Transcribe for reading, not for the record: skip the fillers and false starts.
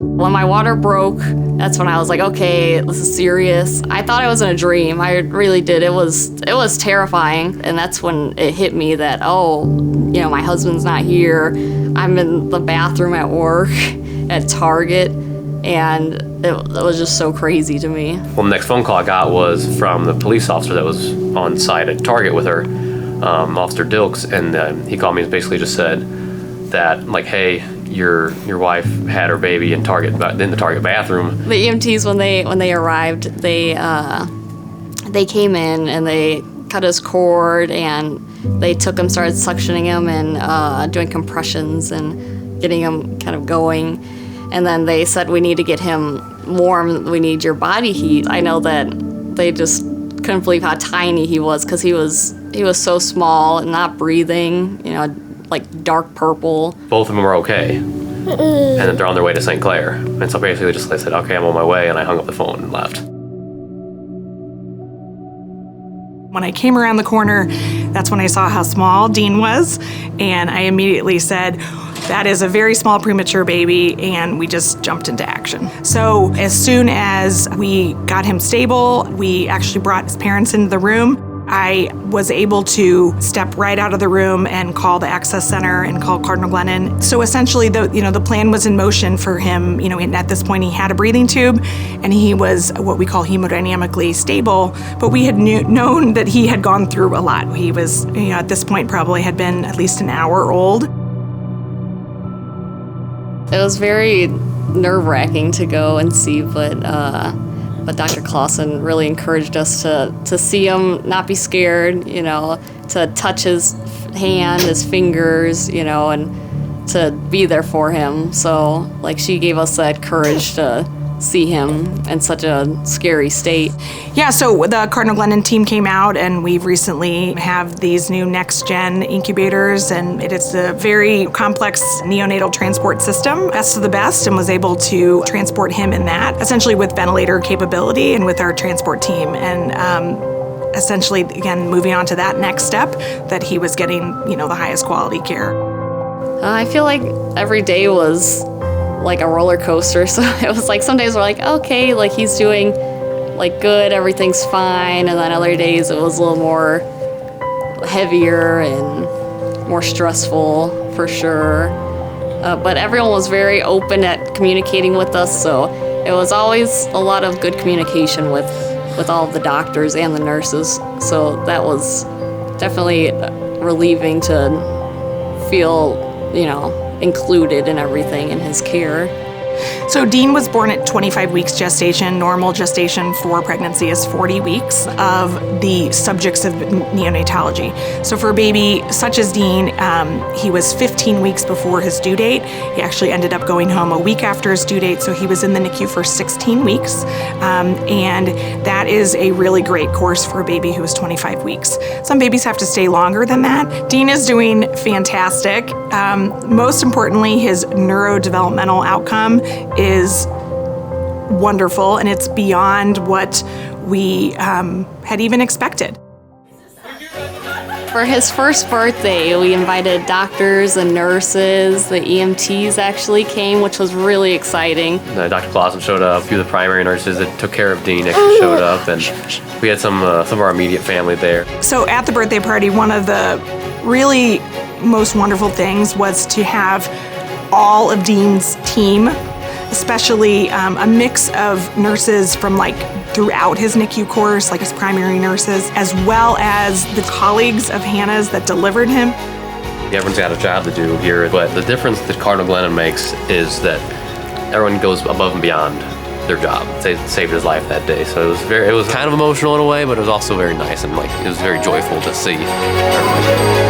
When my water broke, that's when I was like, okay, this is serious. I thought I was in a dream. I really did. It was terrifying. And that's when it hit me that, my husband's not here. I'm in the bathroom at work at Target. And it was just so crazy to me. Well, the next phone call I got was from the police officer that was on site at Target with her, Officer Dilks, and he called me and basically just said that, like, hey, your wife had her baby in the Target bathroom. The EMTs, when they arrived, they came in and they cut his cord and they took him, started suctioning him and doing compressions and getting him kind of going. And then they said, we need to get him warm. We need your body heat. I know that they just couldn't believe how tiny he was because he was so small and not breathing, like dark purple. Both of them were okay. And then they're on their way to St. Clair. And so basically I said, okay, I'm on my way. And I hung up the phone and left. When I came around the corner, that's when I saw how small Dean was. And I immediately said, that is a very small premature baby, and we just jumped into action. So as soon as we got him stable, we actually brought his parents into the room. I was able to step right out of the room and call the access center and call Cardinal Glennon. So essentially, the plan was in motion for him. At this point, he had a breathing tube, and he was what we call hemodynamically stable. But we had known that he had gone through a lot. He was, at this point, probably had been at least an hour old. It was very nerve-wracking to go and see, but Dr. Clausen really encouraged us to see him, not be scared, to touch his hand, his fingers, and to be there for him. So, she gave us that courage to see him in such a scary state. Yeah, so the Cardinal Glennon team came out, and we've recently have these new next-gen incubators, and it is a very complex neonatal transport system, best of the best, and was able to transport him in that, essentially with ventilator capability and with our transport team. And essentially, again, moving on to that next step, that he was getting, the highest quality care. I feel like every day was like a roller coaster. So it was like some days we're like, okay, he's doing good, everything's fine. And then other days it was a little more heavier and more stressful for sure. But everyone was very open at communicating with us. So it was always a lot of good communication with all of the doctors and the nurses. So that was definitely relieving to feel, included in everything in his care. So Dean was born at 25 weeks gestation. Normal gestation for pregnancy is 40 weeks of the subjects of neonatology. So for a baby such as Dean, he was 15 weeks before his due date. He actually ended up going home a week after his due date, so he was in the NICU for 16 weeks. And that is a really great course for a baby who is 25 weeks. Some babies have to stay longer than that. Dean is doing fantastic. Most importantly, his neurodevelopmental outcome is wonderful, and it's beyond what we had even expected. For his first birthday, we invited doctors and nurses. The EMTs actually came, which was really exciting. Dr. Clausen showed up. A few of the primary nurses that took care of Dean actually showed up, and we had some of our immediate family there. So at the birthday party, one of the really most wonderful things was to have all of Dean's team, especially a mix of nurses from throughout his NICU course, his primary nurses, as well as the colleagues of Hannah's that delivered him. Everyone's got a job to do here, but the difference that Cardinal Glennon makes is that everyone goes above and beyond their job. They saved his life that day, so it was kind of emotional in a way, but it was also very nice and it was very joyful to see everybody.